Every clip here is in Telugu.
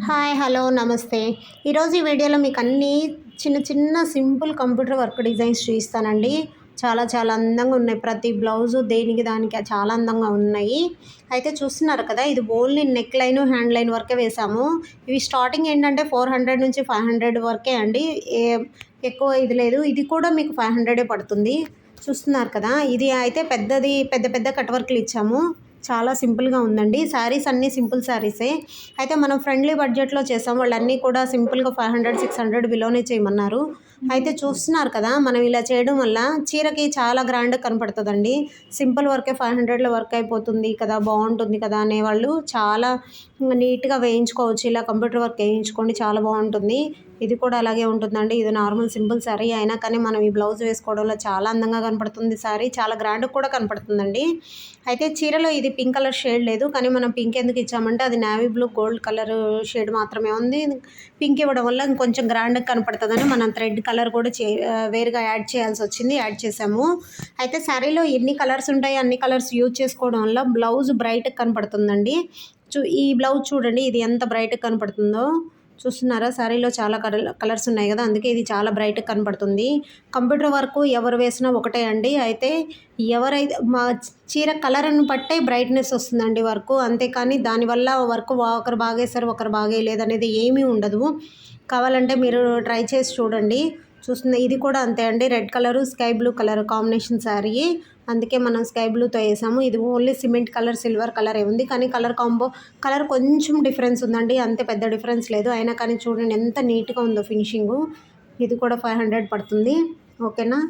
హాయ్ హలో నమస్తే. ఈరోజు ఈ వీడియోలో మీకు అన్నీ చిన్న చిన్న సింపుల్ కంప్యూటర్ వర్క్ డిజైన్స్ చూపిస్తానండి. చాలా చాలా అందంగా ఉన్నాయి. ప్రతి బ్లౌజు దేనికి దానికి చాలా అందంగా ఉన్నాయి. అయితే చూస్తున్నారు కదా, ఇది only neck line hand line వరకే వేసాము. ఇవి స్టార్టింగ్ ఏంటంటే 400 నుంచి 500 వరకే అండి. ఎక్కువ ఇది లేదు. ఇది కూడా మీకు 500 పడుతుంది. చూస్తున్నారు కదా, ఇది అయితే పెద్దది పెద్ద పెద్ద కట్ వర్క్లు ఇచ్చాము. చాలా సింపుల్గా ఉందండి. శారీస్ అన్నీ సింపుల్ శారీసే. అయితే మనం ఫ్రెండ్లీ బడ్జెట్లో చేసాం. వాళ్ళన్నీ కూడా సింపుల్గా 500 600 బిలోనే చేయమన్నారు. అయితే చూస్తున్నారు కదా, మనం ఇలా చేయడం వల్ల చీరకి చాలా గ్రాండ్గా కనపడుతుందండి. సింపుల్ వర్కే 500లో వర్క్ అయిపోతుంది కదా, బాగుంటుంది కదా అనేవాళ్ళు చాలా నీట్గా వేయించుకోవచ్చు. ఇలా కంప్యూటర్ వర్క్ వేయించుకోండి, చాలా బాగుంటుంది. ఇది కూడా అలాగే ఉంటుందండి. ఇది నార్మల్ సింపుల్ శారీ అయినా కానీ మనం ఈ బ్లౌజ్ వేసుకోవడంలో చాలా అందంగా కనపడుతుంది. శారీ చాలా గ్రాండ్గా కూడా కనపడుతుందండి. అయితే చీరలో ఇది పింక్ కలర్ షేడ్ లేదు, కానీ మనం పింక్ ఎందుకు ఇచ్చామంటే అది navy blue gold colour shade మాత్రమే ఉంది. పింక్ ఇవ్వడం వల్ల ఇంకొంచెం గ్రాండ్గా కనపడుతుందని మనం థ్రెడ్ కలర్ కూడా వేరుగా యాడ్ చేయాల్సి వచ్చింది. యాడ్ చేసాము. అయితే శారీలో ఎన్ని కలర్స్ ఉంటాయో అన్ని కలర్స్ యూజ్ చేసుకోవడం వల్ల బ్లౌజ్ బ్రైట్గా కనపడుతుందండి. ఈ బ్లౌజ్ చూడండి, ఇది ఎంత బ్రైట్గా కనపడుతుందో చూస్తున్నారా. శారీలో చాలా కలర్స్ ఉన్నాయి కదా, అందుకే ఇది చాలా బ్రైట్గా కనపడుతుంది. కంప్యూటర్ వర్క్ ఎవరు వేసినా ఒకటే అండి. అయితే ఎవరైతే మా చీర కలర్ని బట్టే బ్రైట్నెస్ వస్తుందండి వర్క్, అంతేకాని దానివల్ల వర్క్ ఒకరు బాగేశారు ఒకరు బాగేయలేదు అనేది ఏమీ ఉండదు. కావాలంటే మీరు ట్రై చేసి చూడండి. చూస్తుంది ఇది కూడా అంతే అండి. Red colour sky blue colour combination sari, అందుకే మనం స్కై బ్లూతో వేసాము. ఇది ఓన్లీ సిమెంట్ కలర్ సిల్వర్ కలరే ఉంది, కానీ కలర్ కొంచెం డిఫరెన్స్ ఉందండి. అంతే పెద్ద డిఫరెన్స్ లేదు. అయినా కానీ చూడండి ఎంత నీట్గా ఉందో ఫినిషింగు. ఇది కూడా 500 పడుతుంది. ఓకేనా.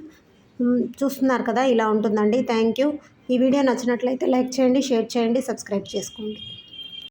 చూస్తున్నారు కదా, ఇలా ఉంటుందండి. Thank you. ఈ వీడియో నచ్చినట్లయితే లైక్ చేయండి, షేర్ చేయండి, సబ్స్క్రైబ్ చేసుకోండి.